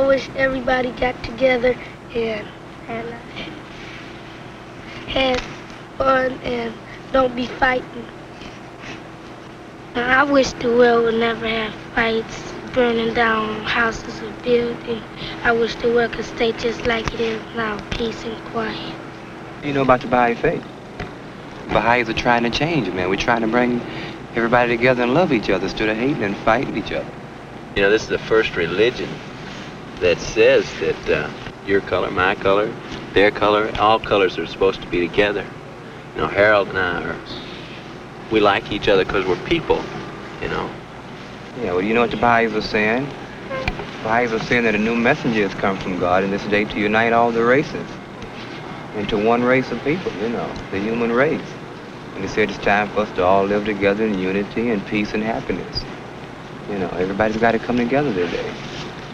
wish everybody got together and had fun and don't be fighting. I wish the world would never have fights, burning down houses or buildings. I wish the world could stay just like it is now, peace and quiet. You know about the Baha'i faith? Baha'is are trying to change it, man. We're trying to bring everybody together and love each other instead of hating and fighting each other. You know, this is the first religion that says that your color, my color, their color, all colors are supposed to be together. You know, Harold and I we like each other because we're people, you know. Yeah, well, you know what the Baha'is are saying? The Baha'is are saying that a new messenger has come from God in this day to unite all the races into one race of people, you know, the human race. And they said it's time for us to all live together in unity and peace and happiness. You know, everybody's got to come together today.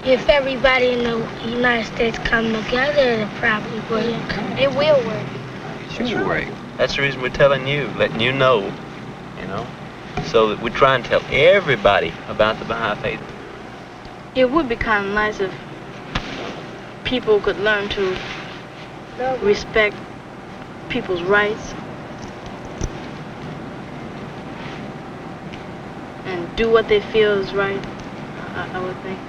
If everybody in the United States come together, it probably work. It will work. It should work. That's the reason we're telling you, letting you know, you know, so that we try and tell everybody about the Baha'i faith. It would be kind of nice if people could learn to respect people's rights and do what they feel is right, I would think.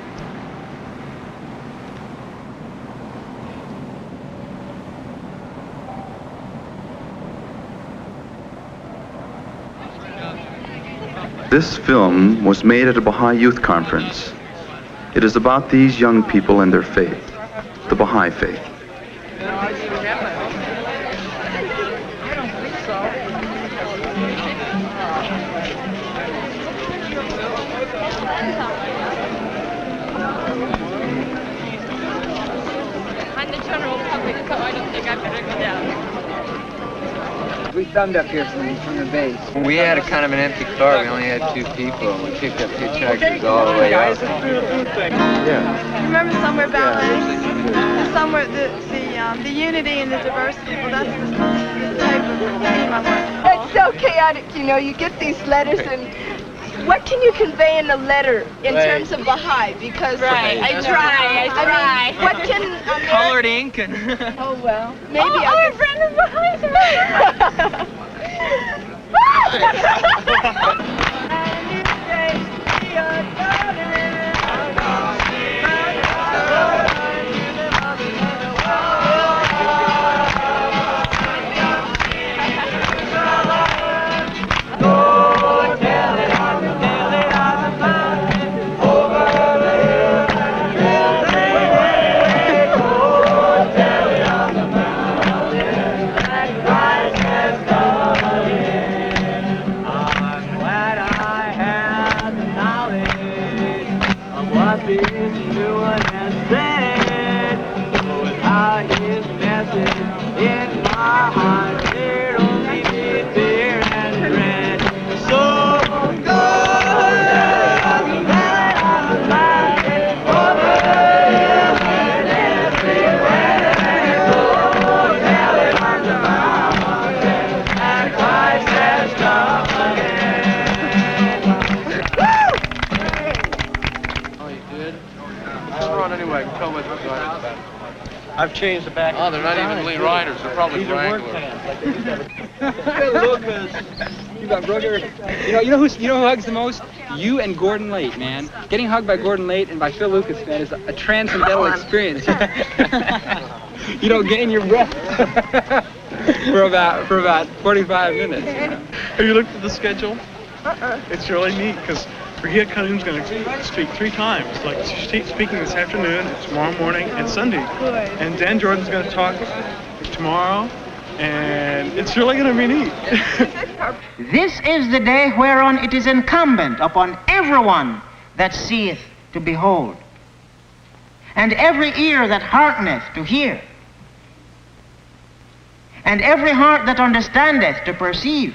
This film was made at a Baha'i youth conference. It is about these young people and their faith, the Baha'i faith. I'm the general public, so I don't think I better go down. We thumbed up here from the base. We had a kind of an empty car. We only had 2 people, and we picked up hitchhikers all the way up. Yeah. Remember Somewhere Ballet? Somewhere the unity and the diversity. Well, that's the type of theme I want. It's so chaotic, you know. You get these letters, and what can you convey in a letter in terms of Baha'i? Because I try. I mean, what can Colored ink and. Oh well, maybe our friend is Baha'i. I've changed the back. Oh, they're not even lead riders. They're probably Wranglers. You got Brooker. You know who hugs the most? You and Gordon Late, man. Getting hugged by Gordon Late and by Phil Lucas, man, is a transcendental experience. You don't gain your breath for about 45 minutes. Have you looked at the schedule? It's really neat because Brigadier Khanum's going to speak 3 times. Like she's speaking this afternoon, tomorrow morning, and Sunday. Good. And Dan Jordan's going to talk tomorrow, and it's really going to be neat. This is the day whereon it is incumbent upon everyone that seeth to behold, and every ear that hearkeneth to hear, and every heart that understandeth to perceive,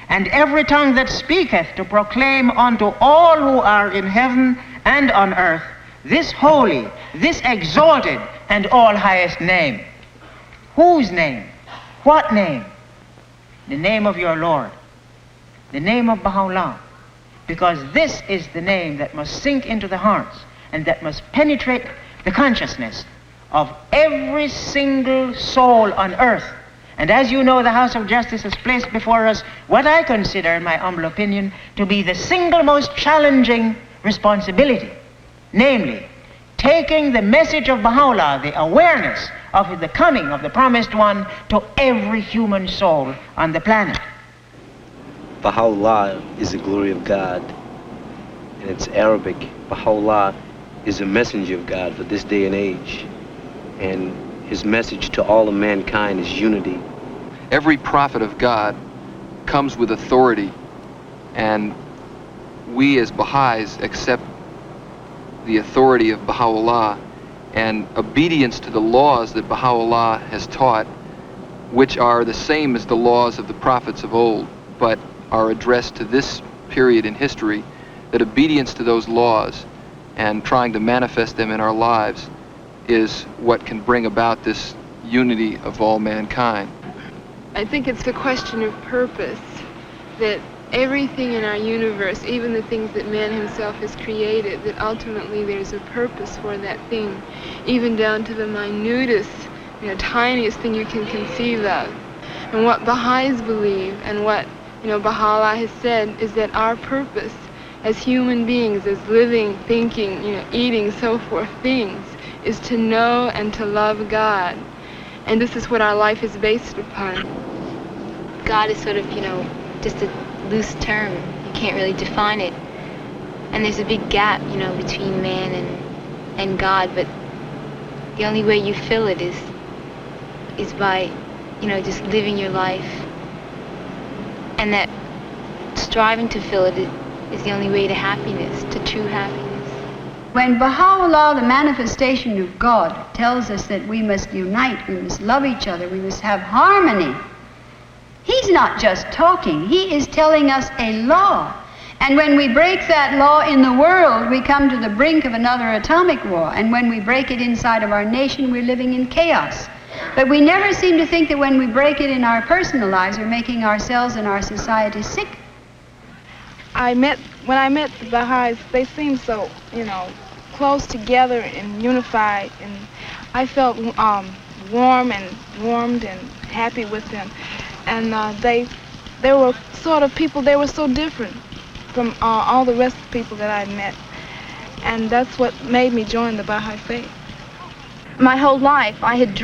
and every tongue that speaketh to proclaim unto all who are in heaven and on earth this holy, this exalted, and all highest name. Whose name? What name? The name of your Lord, the name of Baha'u'llah, because this is the name that must sink into the hearts and that must penetrate the consciousness of every single soul on earth. And as you know, the House of Justice has placed before us what I consider, in my humble opinion, to be the single most challenging responsibility, namely, taking the message of Baha'u'llah, the awareness of the coming of the Promised One, to every human soul on the planet. Baha'u'llah is the glory of God, and it's Arabic. Baha'u'llah is a messenger of God for this day and age, and his message to all of mankind is unity. Every prophet of God comes with authority, and we as Baha'is accept the authority of Baha'u'llah and obedience to the laws that Baha'u'llah has taught, which are the same as the laws of the prophets of old, but are addressed to this period in history, that obedience to those laws and trying to manifest them in our lives is what can bring about this unity of all mankind. I think it's the question of purpose, that everything in our universe, even the things that man himself has created, that ultimately there's a purpose for that thing, even down to the minutest, tiniest thing you can conceive of. And what Baha'is believe, and what Baha'u'llah has said, is that our purpose as human beings, as living, thinking, eating, so forth things, is to know and to love God. And this is what our life is based upon. God is sort of, just a loose term. You can't really define it. And there's a big gap, between man and God, but the only way you fill it is by, just living your life. And that striving to fill it is the only way to happiness, to true happiness. When Baha'u'llah, the manifestation of God, tells us that we must unite, we must love each other, we must have harmony, he's not just talking, he is telling us a law. And when we break that law in the world, we come to the brink of another atomic war. And when we break it inside of our nation, we're living in chaos. But we never seem to think that when we break it in our personal lives, we're making ourselves and our society sick. When I met the Bahá'ís, they seemed so, close together and unified, and I felt warmed and happy with them. And they were sort of people, they were so different from all the rest of the people that I met. And that's what made me join the Baha'i faith. My whole life, I had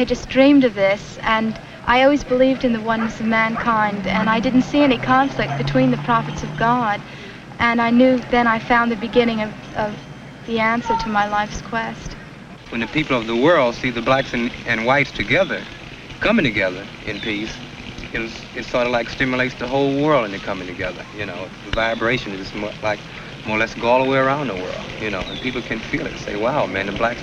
just dreamed of this, and I always believed in the oneness of mankind, and I didn't see any conflict between the prophets of God. And I knew then I found the beginning of the answer to my life's quest. When the people of the world see the blacks and whites together, coming together in peace, it sort of like stimulates the whole world into coming together. The vibration is more or less go all the way around the world, and people can feel it. Say, wow, man, the blacks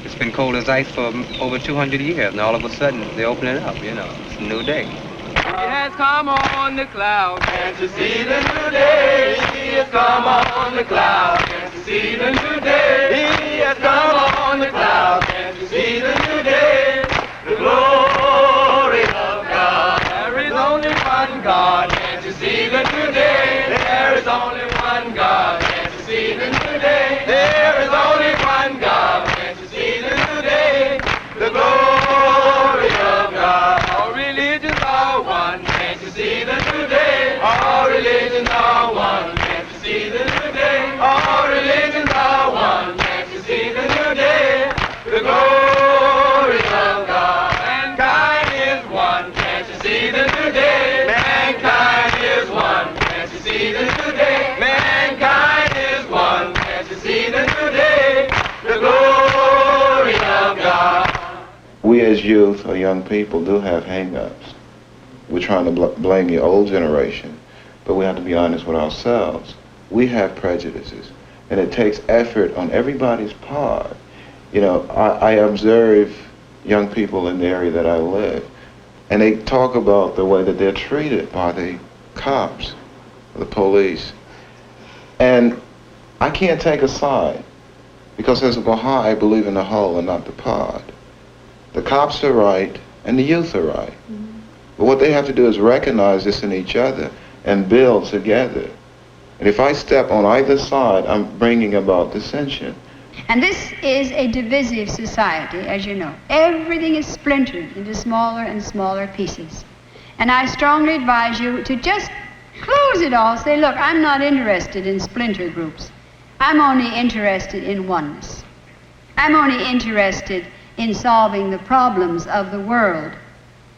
it's been cold as ice for over 200 years, and all of a sudden they open it up, it's a new day. He has come on the cloud, can't you see the new day? He has come on the cloud, can't you see the new day? He has come on the cloud, can't you see the new day? The glory of God. There is only one God, can't you see the new day? There is only one God, can't you see the new day? There is only one God, can't you see the new day? The glory of God. All religions are one, can't you see the new day? All religions are one, can't you see the new day? All religions are one, can't you see the new day? The glory of God. Mankind is one, can't you see the new day? Mankind is one, can't you see the new day? Mankind is one, can't you see the new day? The glory of God. We as youth or young people do have hang-ups. We're trying to blame the old generation, but we have to be honest with ourselves. We have prejudices, and it takes effort on everybody's part. I observe young people in the area that I live, and they talk about the way that they're treated by the cops, the police. And I can't take a side, because as a Baha'i, I believe in the whole and not the part. The cops are right, and the youth are right. But what they have to do is recognize this in each other and build together And if I step on either side, I'm bringing about dissension. And this is a divisive society, as you know. Everything is splintered into smaller and smaller pieces. And I strongly advise you to just close it all. Say, look, I'm not interested in splinter groups. I'm only interested in oneness. I'm only interested in solving the problems of the world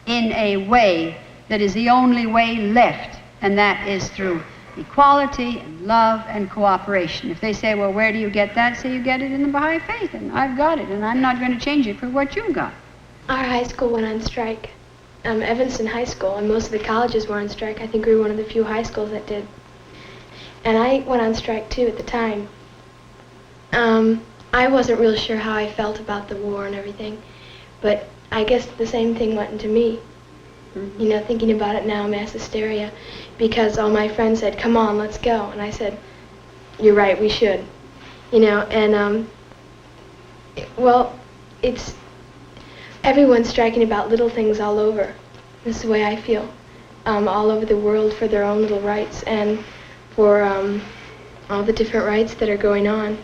in a way that is the only way left, and that is through equality and love and cooperation. If they say, well, where do you get that? Say, you get it in the Baha'i faith, and I've got it, and I'm not going to change it for what you got. Our high school went on strike. Evanston High School, and most of the colleges were on strike. I think we were one of the few high schools that did. And I went on strike too at the time. I wasn't real sure how I felt about the war and everything, but I guess the same thing went into me. You know, thinking about it now, mass hysteria, because all my friends said, come on, let's go. And I said, you're right, we should. You know, and, well, it's, everyone's striking about little things all over. This is the way I feel. All over the world for their own little rights and for all the different rights that are going on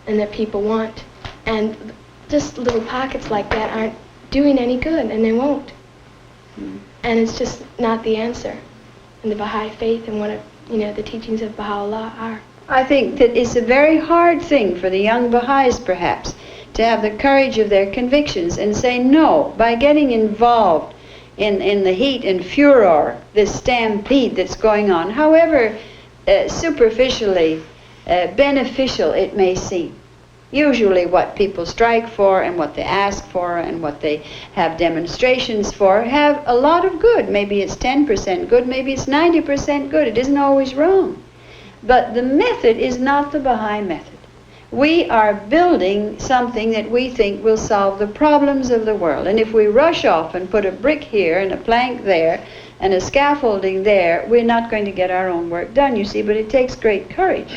and that people want. And just little pockets like that aren't doing any good, and they won't. And it's just not the answer in the Baha'i faith and what, you know, the teachings of Baha'u'llah are. I think that it's a very hard thing for the young Baha'is, perhaps, to have the courage of their convictions and say no by getting involved in the heat and furor, this stampede that's going on, however superficially beneficial it may seem. Usually what people strike for and what they ask for and what they have demonstrations for have a lot of good. Maybe it's 10% good, maybe it's 90% good. It isn't always wrong. But the method is not the Baha'i method. We are building something that we think will solve the problems of the world. And if we rush off and put a brick here and a plank there and a scaffolding there, we're not going to get our own work done, you see, but it takes great courage.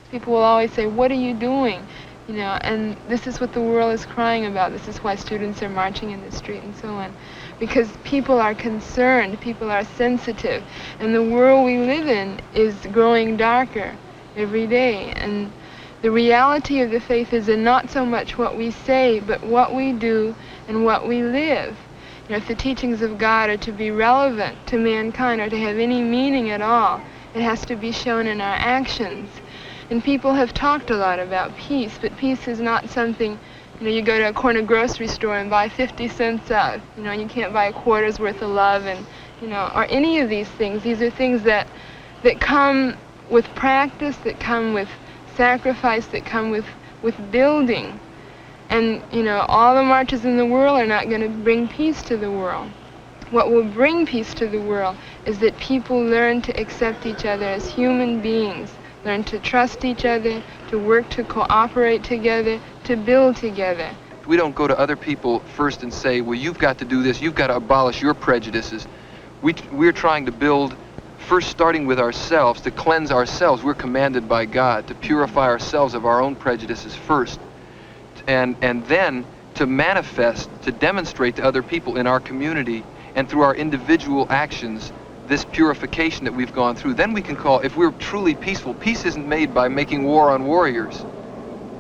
People will always say, what are you doing? You know, and this is what the world is crying about. This is why students are marching in the street and so on. Because people are concerned, people are sensitive, and the world we live in is growing darker every day. And the reality of the faith is in not so much what we say, but what we do and what we live. You know, if the teachings of God are to be relevant to mankind or to have any meaning at all, it has to be shown in our actions. And people have talked a lot about peace, but peace is not something, you know, you go to a corner grocery store and buy 50 cents out, you know, and you can't buy a quarter's worth of love and, you know, or any of these things. These are things that come with practice, that come with sacrifice, that come with building. And, you know, all the marches in the world are not going to bring peace to the world. What will bring peace to the world is that people learn to accept each other as human beings, learn to trust each other, to work to cooperate together, to build together. We don't go to other people first and say, well, you've got to do this, you've got to abolish your prejudices. We're trying to build, first starting with ourselves, to cleanse ourselves. We're commanded by God to purify ourselves of our own prejudices first. And then to manifest, to demonstrate to other people in our community and through our individual actions this purification that we've gone through. Then we can call, if we're truly peaceful, peace isn't made by making war on warriors.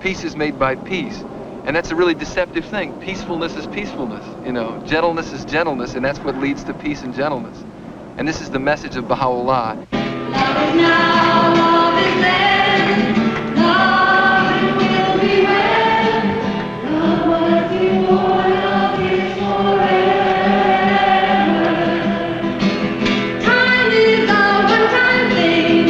Peace is made by peace. And that's a really deceptive thing. Peacefulness is peacefulness, you know. Gentleness is gentleness, and that's what leads to peace and gentleness. And this is the message of Baha'u'llah. Love is now, love is then, love will be when, love was before, love is forever. Time is a one-time thing,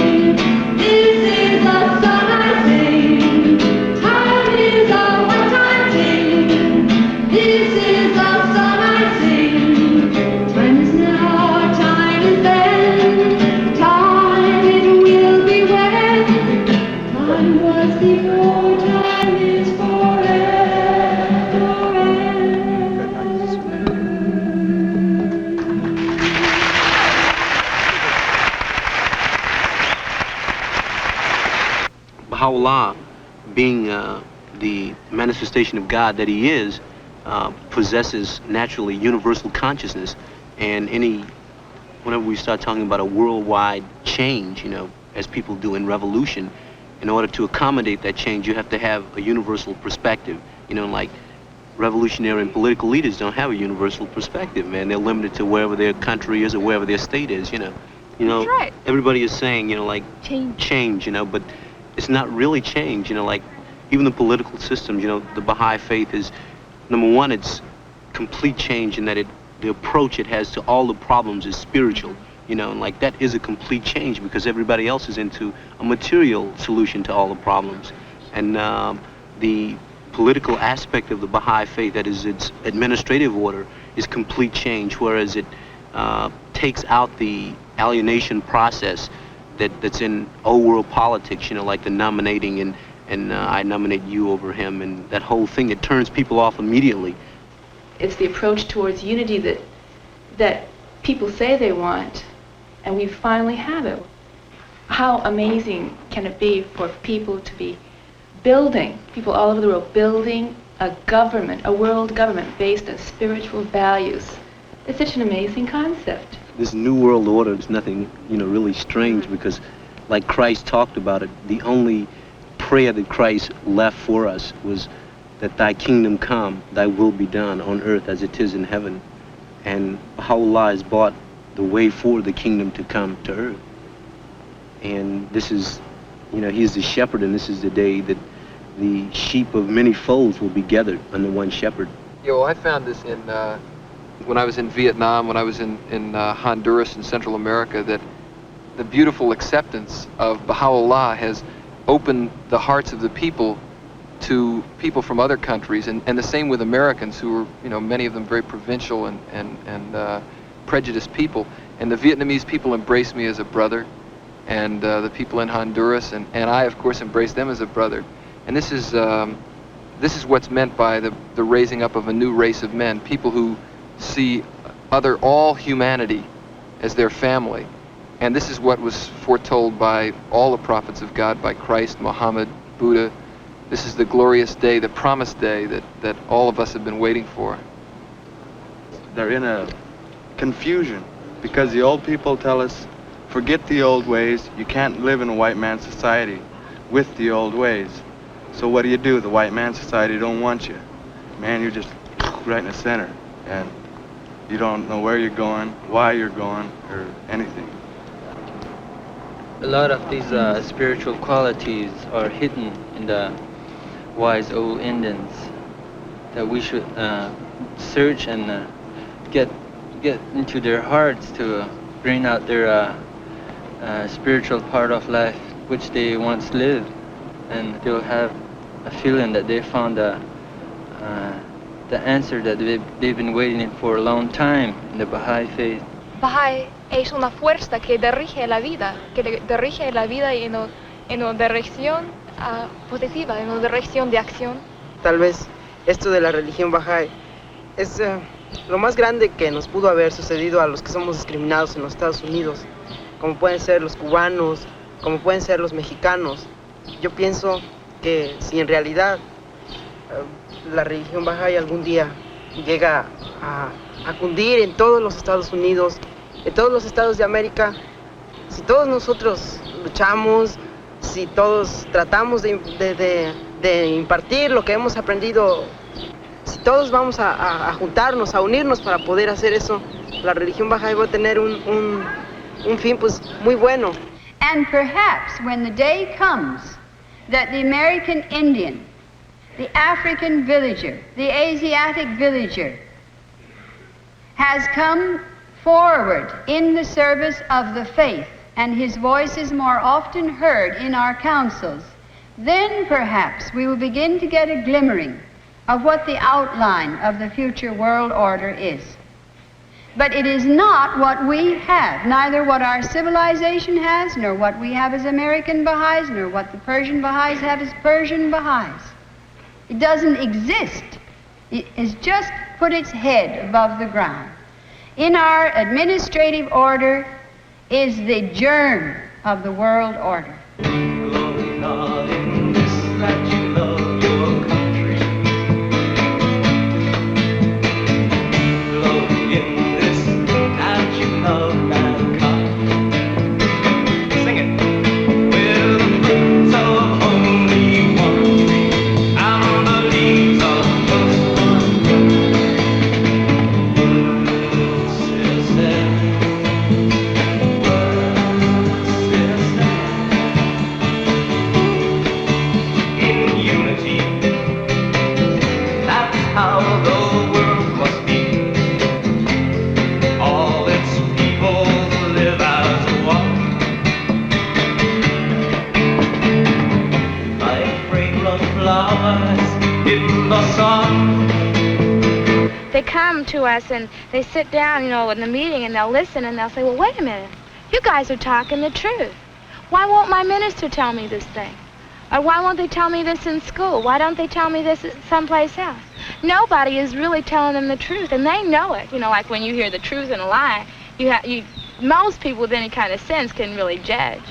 this is a song I sing. Time is a one-time thing, this is a song I sing. Time is now, time is then, time it will be when, time was before, time is forever. Baha'u'llah, being the manifestation of God that he is, possesses naturally universal consciousness, and whenever we start talking about a worldwide change, you know, as people do in revolution. In order to accommodate that change, you have to have a universal perspective. You know, like revolutionary and political leaders don't have a universal perspective, man. They're limited to wherever their country is or wherever their state is, you know. That's right. Everybody is saying, you know, like change, you know, but it's not really change, you know, like even the political systems, you know, the Baha'i faith is, number one, it's complete change in that the approach it has to all the problems is spiritual, you know, and like that is a complete change because everybody else is into a material solution to all the problems. And the political aspect of the Baha'i faith, that is its administrative order, is complete change, whereas it takes out the alienation process that's in old world politics, you know, like the nominating and I nominate you over him and that whole thing that turns people off immediately. It's the approach towards unity that people say they want, and we finally have it. How amazing can it be for people to be people all over the world, building a government, a world government based on spiritual values. It's such an amazing concept. This new world order is nothing, you know, really strange because like Christ talked about it, the only prayer that Christ left for us was that thy kingdom come, thy will be done on earth as it is in heaven. And Baha'u'llah has brought the way for the kingdom to come to earth. And this is, you know, he's the shepherd, and this is the day that the sheep of many folds will be gathered under one shepherd. Yeah, well, I found this in when I was in Vietnam, when I was in Honduras and Central America, that the beautiful acceptance of Baha'u'llah has opened the hearts of the people to people from other countries, and the same with Americans who were, you know, many of them very provincial and prejudiced people. And the Vietnamese people embraced me as a brother, and the people in Honduras, and I, of course, embraced them as a brother. And this is what's meant by the raising up of a new race of men, people who see all humanity as their family. And this is what was foretold by all the prophets of God, by Christ, Muhammad, Buddha. This is the glorious day, the promised day that all of us have been waiting for. They're in a confusion because the old people tell us, forget the old ways. You can't live in a white man's society with the old ways. So what do? The white man's society don't want you. Man, you're just right in the center, and you don't know where you're going, why you're going, or anything. A lot of these spiritual qualities are hidden in the wise old Indians that we should search and get into their hearts to bring out their spiritual part of life which they once lived, and they'll have a feeling that they found the answer that they've been waiting for a long time in the Baha'i faith. Baha'i es una fuerza que dirige la vida en una dirección positiva, en una dirección de acción. Tal vez esto de la religión Bahá'í es lo más grande que nos pudo haber sucedido a los que somos discriminados en los Estados Unidos, como pueden ser los cubanos, como pueden ser los mexicanos. Yo pienso que si en realidad la religión Bahá'í algún día llega a cundir en todos los Estados Unidos, en todos los estados de América, si todos nosotros luchamos, si todos tratamos de impartir lo que hemos aprendido, si todos vamos a juntarnos, a unirnos para poder hacer eso, la religión Bahá'í va a tener un fin pues muy bueno. And perhaps when the day comes that the American Indian, the African villager, the Asiatic villager has come forward in the service of the faith, and his voice is more often heard in our councils, then perhaps we will begin to get a glimmering of what the outline of the future world order is. But it is not what we have, neither what our civilization has, nor what we have as American Baha'is, nor what the Persian Baha'is have as Persian Baha'is. It doesn't exist. It has just put its head above the ground. In our administrative order is the germ of the world order. Glory not in this, that you love your country. Glory in this, that you love mankind. Sing it. flowers in the sun. They come to us and they sit down, you know, in the meeting and they'll listen and they'll say, well, wait a minute. You guys are talking the truth. Why won't my minister tell me this thing? Or why won't they tell me this in school? Why don't they tell me this someplace else? Nobody is really telling them the truth, and they know it. You know, like when you hear the truth and a lie, most people with any kind of sense can really judge.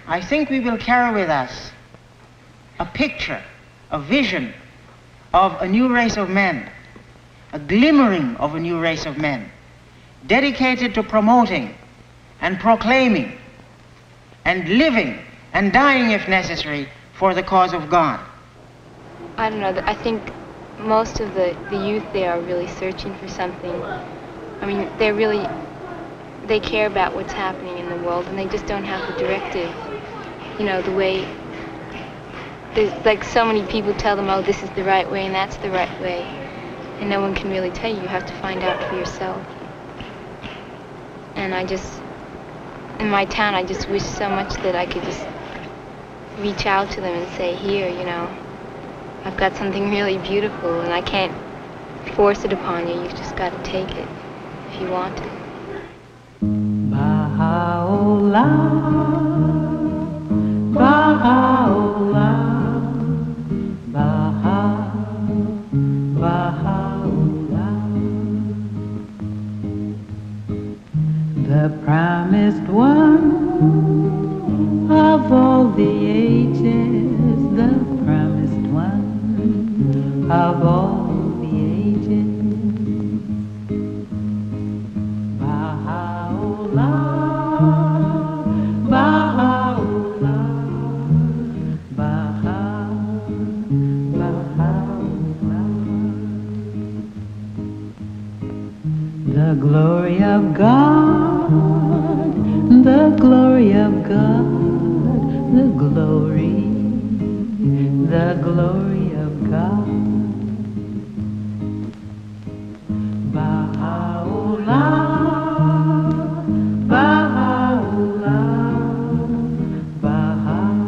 I think we will carry with us a picture, a vision of a new race of men, a glimmering of a new race of men, dedicated to promoting and proclaiming and living and dying, if necessary, for the cause of God. I don't know, I think most of the youth there are really searching for something. I mean, they care about what's happening in the world, and they just don't have the directive. You know, the way, there's like so many people tell them, oh, this is the right way and that's the right way. And no one can really tell you. You have to find out for yourself. And in my town, I just wish so much that I could just reach out to them and say, here, you know, I've got something really beautiful and I can't force it upon you. You've just got to take it if you want it. Baha'u'llah, Baha'u'llah, the promised one of all the ages, the promised one of all the ages, Baha'u'llah, Baha'u'llah. The glory of God, the glory of God, the glory of God. Baha'u'llah, Baha'u'llah, Baha'u'llah.